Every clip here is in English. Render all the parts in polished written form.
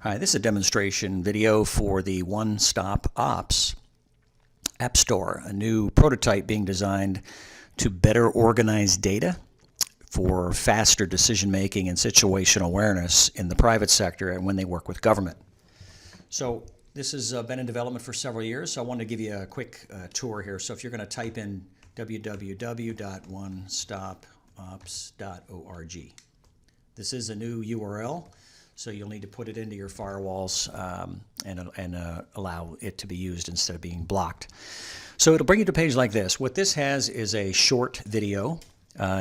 Hi, this is a demonstration video for the 1StopOps App Store, a new prototype being designed to better organize data for faster decision making and situational awareness in the private sector and when they work with government. So this has been in development for several years, so I wanted to give you a quick tour here. So if you're going to type in www.1stopops.org, this is a new URL. So you'll need to put it into your firewalls and allow it to be used instead of being blocked. So it'll bring you to a page like this. What this has is a short video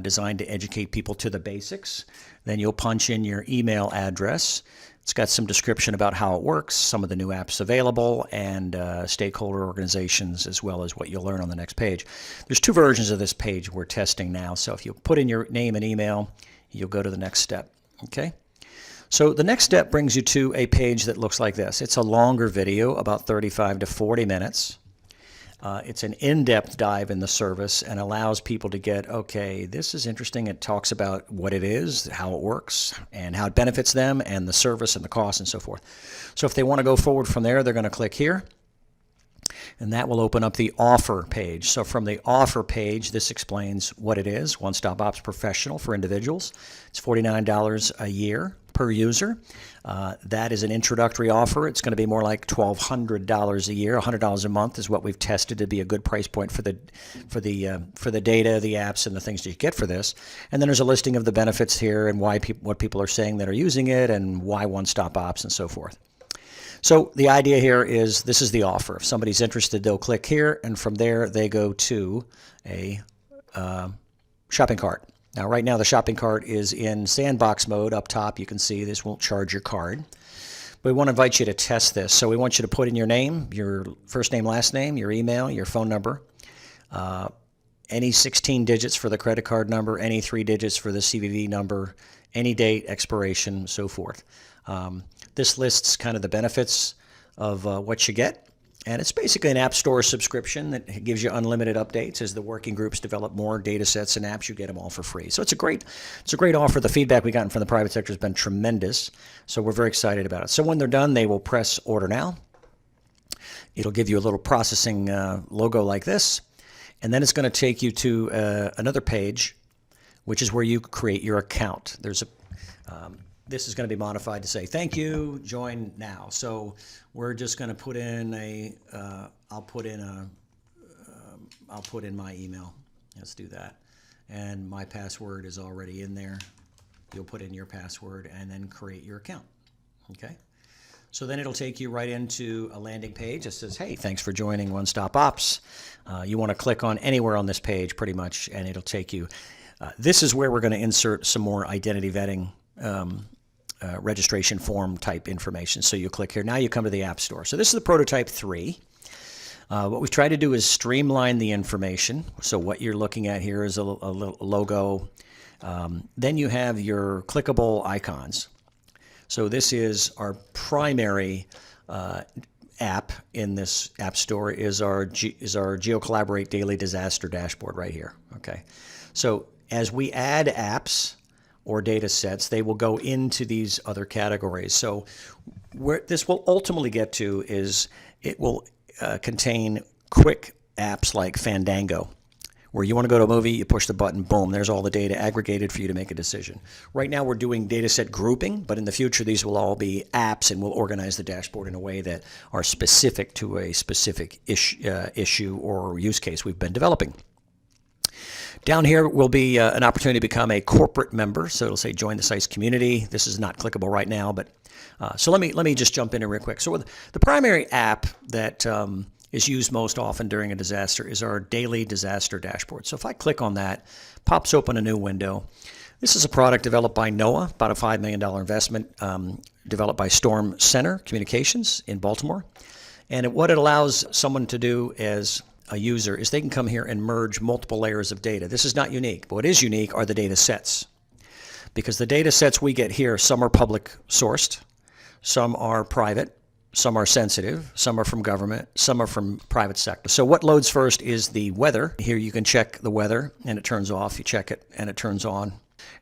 designed to educate people to the basics. Then you'll punch in your email address. It's got some description about how it works, some of the new apps available, and stakeholder organizations, as well as what you'll learn on the next page. There's two versions of this page we're testing now. So if you put in your name and email, you'll go to the next step. Okay? So the next step brings you to a page that looks like this. It's a longer video, about 35 to 40 minutes. It's an in-depth dive in the service and allows people to get, okay, this is interesting. It talks about what it is, how it works, and how it benefits them, and the service and the cost and so forth. So if they want to go forward from there, they're going to click here. And that will open up the offer page. So from the offer page, this explains what it is. One-Stop Ops Professional for individuals. It's $49 a year per user. That is an introductory offer. It's going to be more like $1,200 a year. $100 a month is what we've tested to be a good price point for the data, the apps, and the things that you get for this. And then there's a listing of the benefits here and why what people are saying that are using it and why One-Stop Ops and so forth. So the idea here is this is the offer. If somebody's interested, they'll click here, and from there they go to a shopping cart. Now, right now the shopping cart is in sandbox mode. Up top, you can see this won't charge your card. But we want to invite you to test this. So we want you to put in your name, your first name, last name, your email, your phone number, any 16 digits for the credit card number, any 3 digits for the CVV number, any date, expiration, so forth. This lists kind of the benefits of what you get. And it's basically an App Store subscription that gives you unlimited updates. As the working groups develop more data sets and apps, you get them all for free. So it's a great offer. The feedback we've gotten from the private sector has been tremendous. So we're very excited about it. So when they're done, they will press Order Now. It'll give you a little processing logo like this. And then it's going to take you to another page, which is where you create your account. This is going to be modified to say, thank you, join now. So we're just going to put in I'll put in my email. Let's do that. And my password is already in there. You'll put in your password and then create your account. Okay. So then it'll take you right into a landing page that says, hey, thanks for joining One-Stop Ops. You want to click on anywhere on this page pretty much, and it'll take you. This is where we're going to insert some more identity vetting registration form type information. So you click here. Now you come to the App Store. So this is the prototype 3. What we've tried to do is streamline the information. So what you're looking at here is a little logo. Then you have your clickable icons. So this is our primary app in this App Store is our GeoCollaborate Daily Disaster Dashboard right here. Okay. So as we add apps or data sets, they will go into these other categories. So where this will ultimately get to is it will contain quick apps like Fandango, where you want to go to a movie, you push the button, boom, there's all the data aggregated for you to make a decision. Right now we're doing data set grouping, but in the future these will all be apps, and we'll organize the dashboard in a way that are specific to a specific issue or use case we've been developing. Down here will be an opportunity to become a corporate member. So it'll say join the site's community. This is not clickable right now, but so let me just jump in here real quick. So the primary app that is used most often during a disaster is our daily disaster dashboard. So if I click on that, pops open a new window. This is a product developed by NOAA, about a $5 million investment, developed by Storm Center Communications in Baltimore. And what it allows someone to do as a user is they can come here and merge multiple layers of data. This is not unique, but what is unique are the data sets. Because the data sets we get here, some are public sourced, some are private, some are sensitive, some are from government, some are from private sector. So what loads first is the weather. Here you can check the weather and it turns off. You check it and it turns on.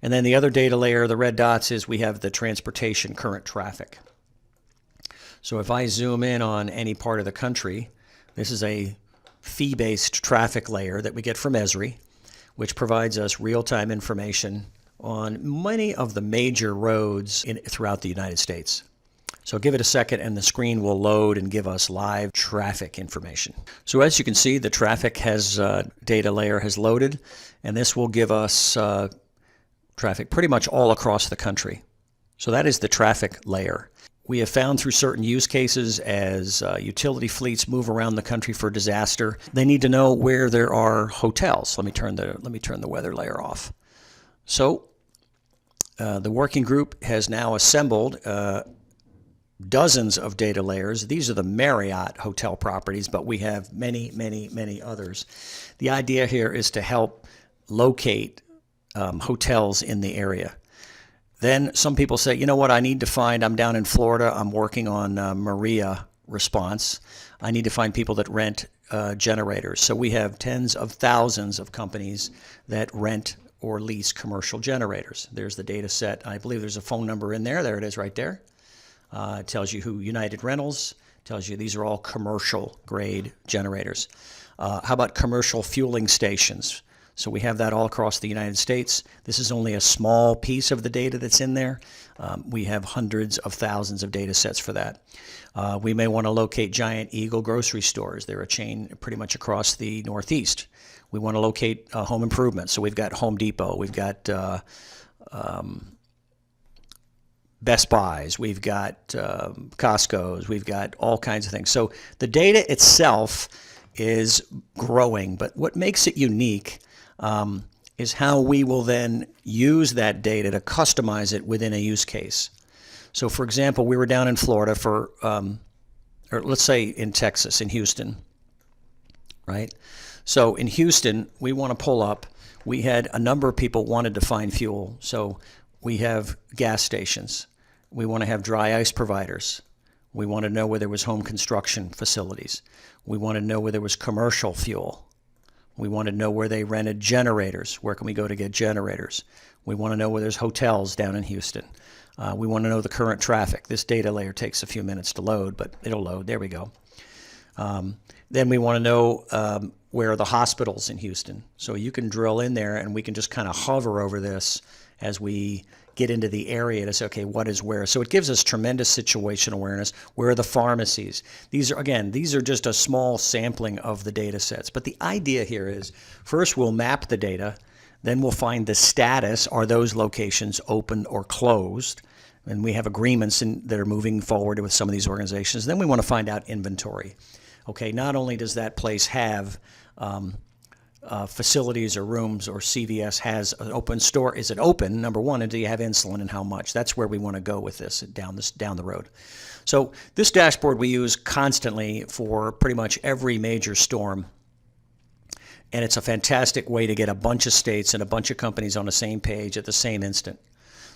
And then the other data layer, the red dots, is we have the transportation current traffic. So if I zoom in on any part of the country, this is a fee-based traffic layer that we get from Esri, which provides us real-time information on many of the major roads throughout the United States. So give it a second and the screen will load and give us live traffic information. So as you can see, the traffic data layer has loaded, and this will give us traffic pretty much all across the country. So that is the traffic layer. We have found through certain use cases as utility fleets move around the country for disaster, they need to know where there are hotels. Let me turn the weather layer off. So the working group has now assembled dozens of data layers. These are the Marriott hotel properties, but we have many, many, many others. The idea here is to help locate hotels in the area. Then some people say, you know what, I'm down in Florida, I'm working on Maria response. I need to find people that rent generators. So we have tens of thousands of companies that rent or lease commercial generators. There's the data set. I believe there's a phone number in there. There it is right there. It tells you who United Rentals, tells you these are all commercial grade generators. How about commercial fueling stations? So we have that all across the United States. This is only a small piece of the data that's in there. We have hundreds of thousands of data sets for that. We may want to locate Giant Eagle grocery stores. They're a chain pretty much across the Northeast. We want to locate home improvement. So we've got Home Depot. We've got Best Buys. We've got Costco's. We've got all kinds of things. So the data itself is growing, but what makes it unique is how we will then use that data to customize it within a use case. So for example, we were down in Florida or let's say in Texas, in Houston, right? So in Houston, we want to pull up, we had a number of people wanted to find fuel. So we have gas stations. We want to have dry ice providers. We want to know where there was home construction facilities. We want to know where there was commercial fuel. We want to know where they rented generators. Where can we go to get generators? We want to know where there's hotels down in Houston. We want to know the current traffic. This data layer takes a few minutes to load, but it'll load. There we go. Then we want to know where are the hospitals in Houston. So you can drill in there and we can just kind of hover over this as we get into the area to say, okay, what is where? So it gives us tremendous situational awareness. Where are the pharmacies? These are just a small sampling of the data sets. But the idea here is first we'll map the data, then we'll find the status. Are those locations open or closed? And we have agreements that are moving forward with some of these organizations. Then we want to find out inventory. Okay, not only does that place have facilities or rooms, or CVS has an open store. Is it open, number one, and do you have insulin and how much? That's where we want to go with this down the road. So this dashboard we use constantly for pretty much every major storm, and it's a fantastic way to get a bunch of states and a bunch of companies on the same page at the same instant.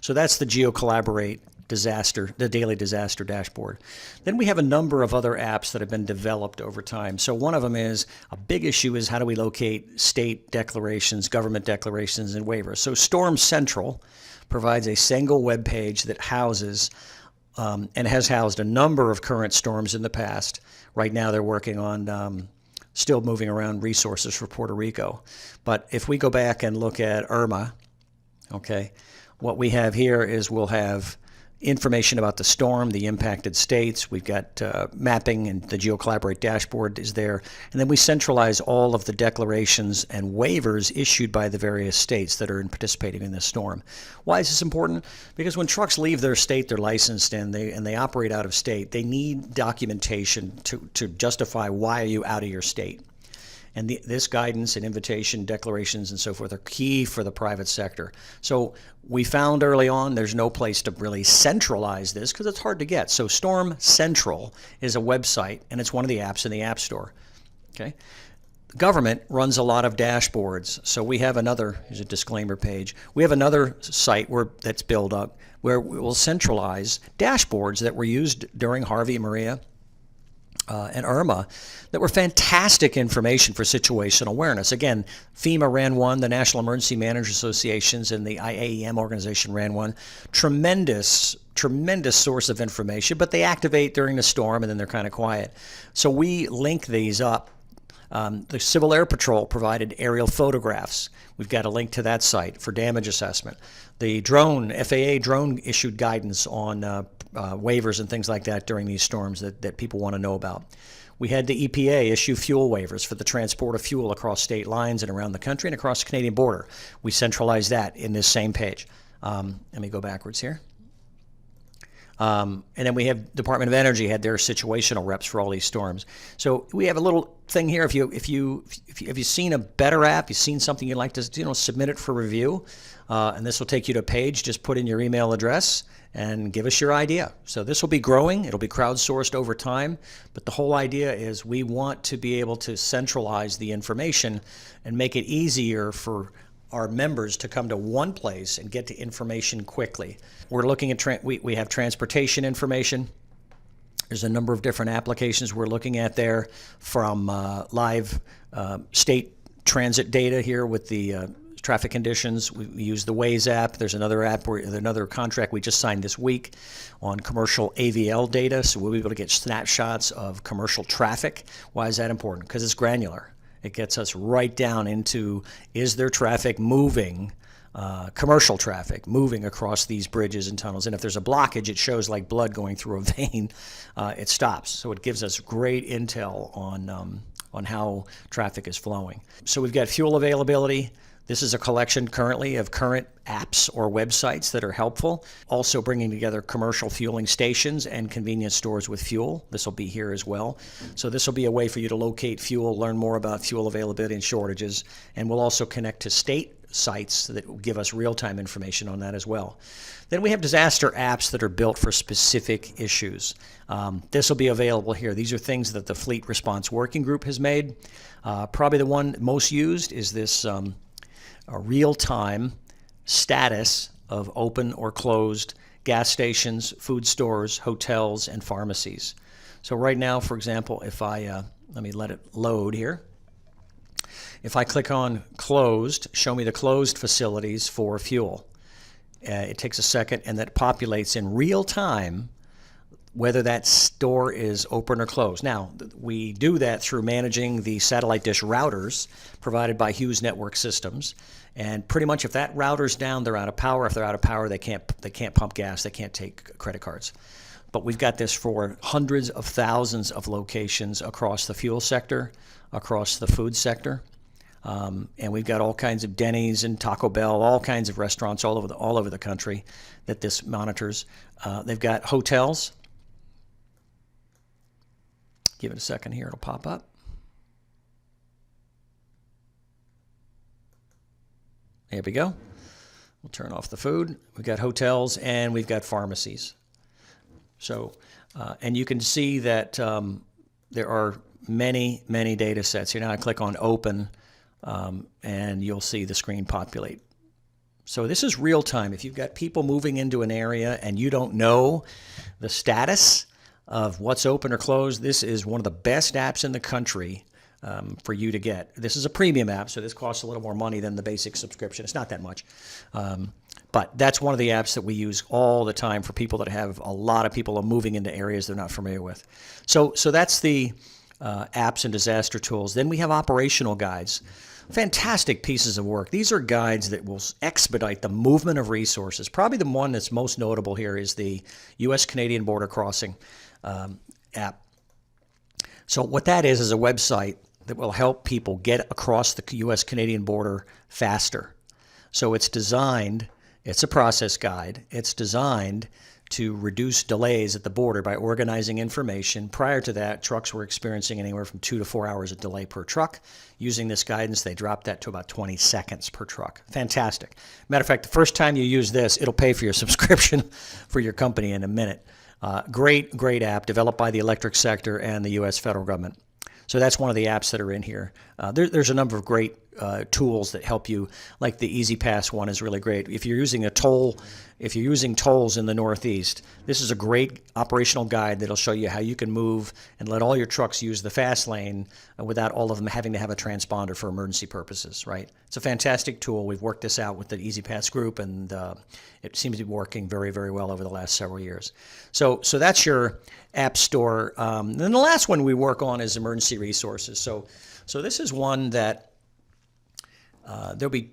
So that's the GeoCollaborate the daily disaster dashboard. Then we have a number of other apps that have been developed over time. So one of them is, a big issue is how do we locate state declarations, government declarations, and waivers. So Storm Central provides a single web page that houses and has housed a number of current storms in the past. Right now they're working on still moving around resources for Puerto Rico. But if we go back and look at Irma, okay, what we have here is we'll have information about the storm, the impacted states. We've got mapping, and the GeoCollaborate dashboard is there. And then we centralize all of the declarations and waivers issued by the various states that are participating in this storm. Why is this important? Because when trucks leave their state, they're licensed and they operate out of state, they need documentation to justify why are you out of your state. And this guidance and invitation, declarations, and so forth are key for the private sector. So we found early on there's no place to really centralize this because it's hard to get. So Storm Central is a website, and it's one of the apps in the App Store. Okay, the government runs a lot of dashboards. So we have here's a disclaimer page. We have another site that's built up where we will centralize dashboards that were used during Harvey, Maria, and IRMA that were fantastic information for situational awareness. Again, FEMA ran one, the National Emergency Managers Associations and the IAEM organization ran one. Tremendous source of information, but they activate during the storm and then they're kind of quiet. So we link these up. The Civil Air Patrol provided aerial photographs. We've got a link to that site for damage assessment. The FAA drone issued guidance on waivers and things like that during these storms that people want to know about. We had the EPA issue fuel waivers for the transport of fuel across state lines and around the country and across the Canadian border. We centralized that in this same page. Let me go backwards here. And then we have Department of Energy had their situational reps for all these storms. So we have a little thing here. If you've seen a better app, you've seen something you'd like to submit it for review, and this will take you to a page. Just put in your email address and give us your idea. So this will be growing. It'll be crowdsourced over time. But the whole idea is we want to be able to centralize the information and make it easier for our members to come to one place and get to information quickly. We're looking at we have transportation information. There's a number of different applications we're looking at there, from live state transit data here with the traffic conditions. We use the Waze app. There's another app, another contract we just signed this week on commercial AVL data, so we'll be able to get snapshots of commercial traffic. Why is that important? Because it's granular. It gets us right down into, is there traffic moving, commercial traffic moving across these bridges and tunnels? And if there's a blockage, it shows like blood going through a vein. It stops. So it gives us great intel on how traffic is flowing. So we've got fuel availability. This is a collection currently of current apps or websites that are helpful. Also bringing together commercial fueling stations and convenience stores with fuel. This will be here as well. So this will be a way for you to locate fuel, learn more about fuel availability and shortages, and we'll also connect to state sites that will give us real-time information on that as well. Then we have disaster apps that are built for specific issues. This will be available here. These are things that the Fleet Response Working Group has made. Probably the one most used is this a real-time status of open or closed gas stations, food stores, hotels, and pharmacies. So right now, for example, if I, let me let it load here. If I click on closed, show me the closed facilities for fuel. It takes a second, and that populates in real time whether that store is open or closed. Now, we do that through managing the satellite dish routers provided by Hughes Network Systems. And pretty much if that router's down, they're out of power. If they're out of power, they can't pump gas, they can't take credit cards. But we've got this for hundreds of thousands of locations across the fuel sector, across the food sector. And we've got all kinds of Denny's and Taco Bell, all kinds of restaurants all over the country that this monitors. They've got hotels. Give it a second here, it'll pop up. There we go. We'll turn off the food. We've got hotels and we've got pharmacies. So, and you can see that there are many data sets. Here now I click on open and you'll see the screen populate. So this is real time. If you've got people moving into an area and you don't know the status of what's open or closed, this is one of the best apps in the country for you to get. This is a premium app, so this costs a little more money than the basic subscription. It's not that much. But that's one of the apps that we use all the time for people that have a lot of people are moving into areas they're not familiar with. So that's the apps and disaster tools. Then we have operational guides. Fantastic pieces of work. These are guides that will expedite the movement of resources. Probably the one that's most notable here is the U.S.-Canadian Border Crossing app. So what that is a website that will help people get across the U.S.-Canadian border faster. So it's designed, it's a process guide, it's designed to reduce delays at the border by organizing information. Prior to that, trucks were experiencing anywhere from 2 to 4 hours of delay per truck. Using this guidance, they dropped that to about 20 seconds per truck. Fantastic. Matter of fact, the first time you use this, it'll pay for your subscription for your company in a minute. Great app developed by the electric sector and the U.S. federal government. So that's one of the apps that are in here. There's a number of great tools that help you, like the Easy Pass one is really great. If you're using tolls in the Northeast, this is a great operational guide that'll show you how you can move and let all your trucks use the fast lane without all of them having to have a transponder for emergency purposes, right? It's a fantastic tool. We've worked this out with the Easy Pass group, and it seems to be working very, very well over the last several years. So that's your app store. Then the last one we work on is emergency resources. So this is one that there'll be,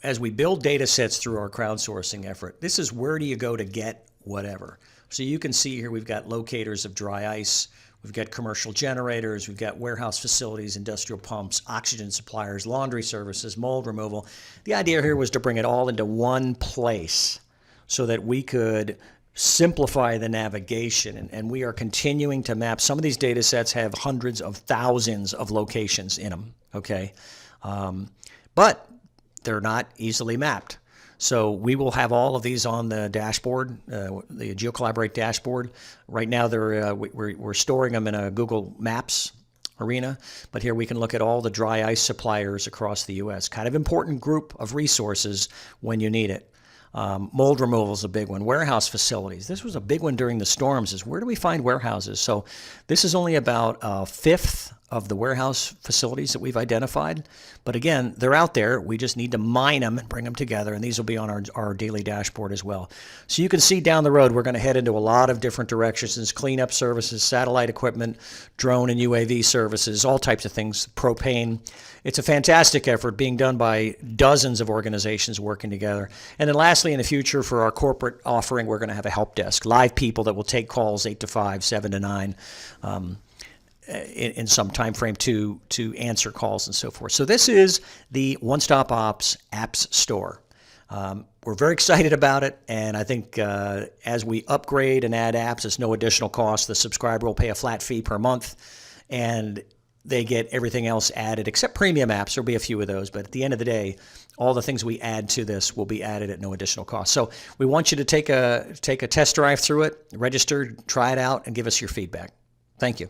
as we build data sets through our crowdsourcing effort, this is where do you go to get whatever. So you can see here we've got locators of dry ice, we've got commercial generators, we've got warehouse facilities, industrial pumps, oxygen suppliers, laundry services, mold removal. The idea here was to bring it all into one place so that we could simplify the navigation, and we are continuing to map. Some of these data sets have hundreds of thousands of locations in them, okay? But they're not easily mapped. So we will have all of these on the dashboard, the GeoCollaborate dashboard. Right now, we're storing them in a Google Maps arena, but here we can look at all the dry ice suppliers across the U.S. Kind of important group of resources when you need it. Mold removal is a big one. Warehouse facilities. This was a big one during the storms, is where do we find warehouses? So this is only about a fifth of the warehouse facilities that we've identified. But again, they're out there. We just need to mine them and bring them together, and these will be on our daily dashboard as well. So you can see down the road, we're going to head into a lot of different directions: cleanup services, satellite equipment, drone and UAV services, all types of things, propane. It's a fantastic effort being done by dozens of organizations working together. And then lastly, in the future, for our corporate offering, we're going to have a help desk, live people that will take calls 8 to 5, 7 to 9, in some time frame to answer calls and so forth. So this is the OneStopOps apps store. We're very excited about it, and I think as we upgrade and add apps, it's no additional cost. The subscriber will pay a flat fee per month, and they get everything else added except premium apps. There'll be a few of those, but at the end of the day, all the things we add to this will be added at no additional cost. So we want you to take a test drive through it, register, try it out, and give us your feedback. Thank you.